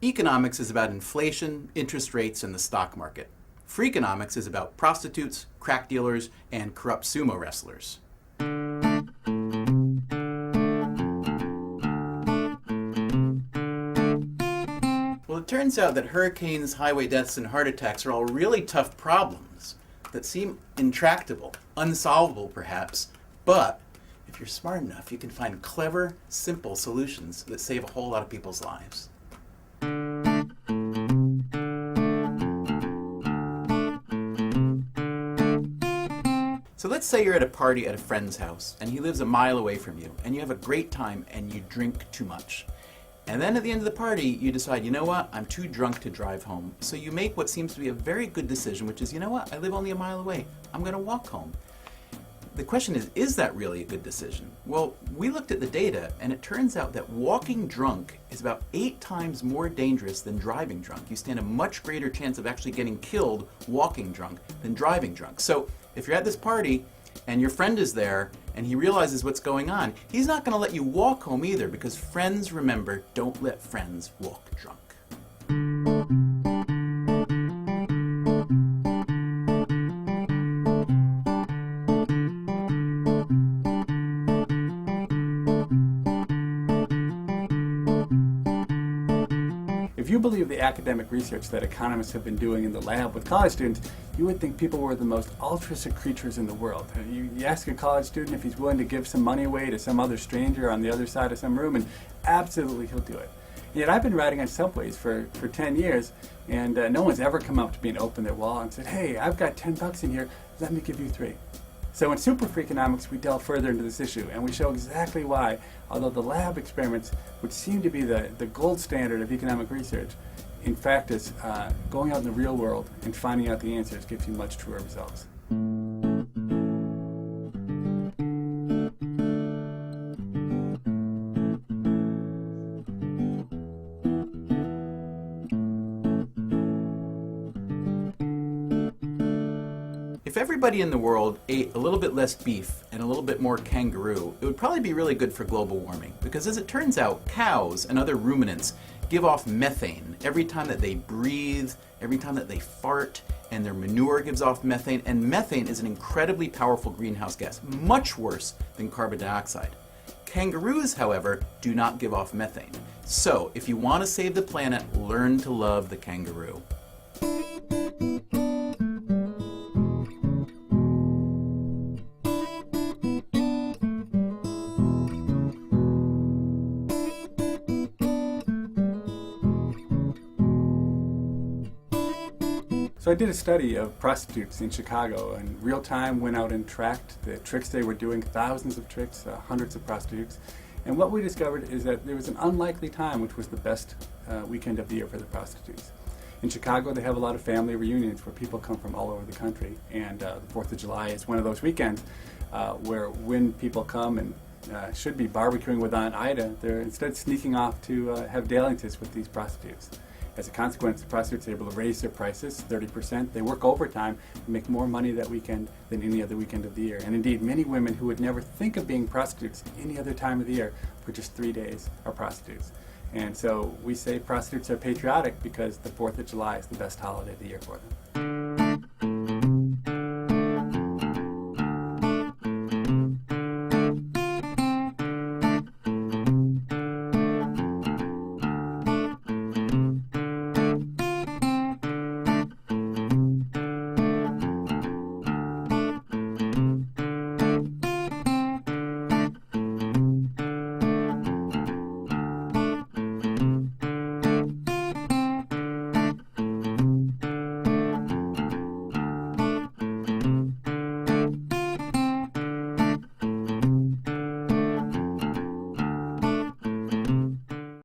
Economics is about inflation, interest rates, and the stock market. Freakonomics is about prostitutes, crack dealers, and corrupt sumo wrestlers. Well, it turns out that hurricanes, highway deaths, and heart attacks are all really tough problems that seem intractable, unsolvable perhaps, but if you're smart enough, you can find clever, simple solutions that save a whole lot of people's lives. So let's say you're at a party at a friend's house and he lives a mile away from you and you have a great time and you drink too much. And then at the end of the party you decide, you know what, I'm too drunk to drive home. So you make what seems to be a very good decision, which is, you know what, I live only a mile away. I'm going to walk home. The question is that really a good decision? Well, we looked at the data and it turns out that walking drunk is about 8 times more dangerous than driving drunk. You stand a much greater chance of actually getting killed walking drunk than driving drunk. So if you're at this party and your friend is there and he realizes what's going on, he's not going to let you walk home either, because friends, remember, don't let friends walk drunk. If you believe the academic research that economists have been doing in the lab with college students, you would think people were the most altruistic creatures in the world. You ask a college student if he's willing to give some money away to some other stranger on the other side of some room, and absolutely he'll do it. Yet I've been riding on subways for 10 years, and no one's ever come up to me and opened their wallet and said, hey, I've got $10 in here, let me give you 3. So in SuperFreakonomics, we delve further into this issue, and we show exactly why, although the lab experiments, which seem to be the gold standard of economic research, in fact, is going out in the real world and finding out the answers gives you much truer results. If everybody in the world ate a little bit less beef and a little bit more kangaroo, it would probably be really good for global warming, because as it turns out, cows and other ruminants give off methane every time that they breathe, every time that they fart, and their manure gives off methane, and methane is an incredibly powerful greenhouse gas, much worse than carbon dioxide. Kangaroos, however, do not give off methane. So, if you want to save the planet, learn to love the kangaroo. So I did a study of prostitutes in Chicago, and real time went out and tracked the tricks they were doing, thousands of tricks, hundreds of prostitutes. And what we discovered is that there was an unlikely time which was the best weekend of the year for the prostitutes. In Chicago, they have a lot of family reunions where people come from all over the country, and the 4th of July is one of those weekends where when people come and should be barbecuing with Aunt Ida, they're instead sneaking off to have dalliances with these prostitutes. As a consequence, the prostitutes are able to raise their prices 30%. They work overtime and make more money that weekend than any other weekend of the year. And indeed, many women who would never think of being prostitutes any other time of the year for just 3 days are prostitutes. And so we say prostitutes are patriotic because the 4th of July is the best holiday of the year for them.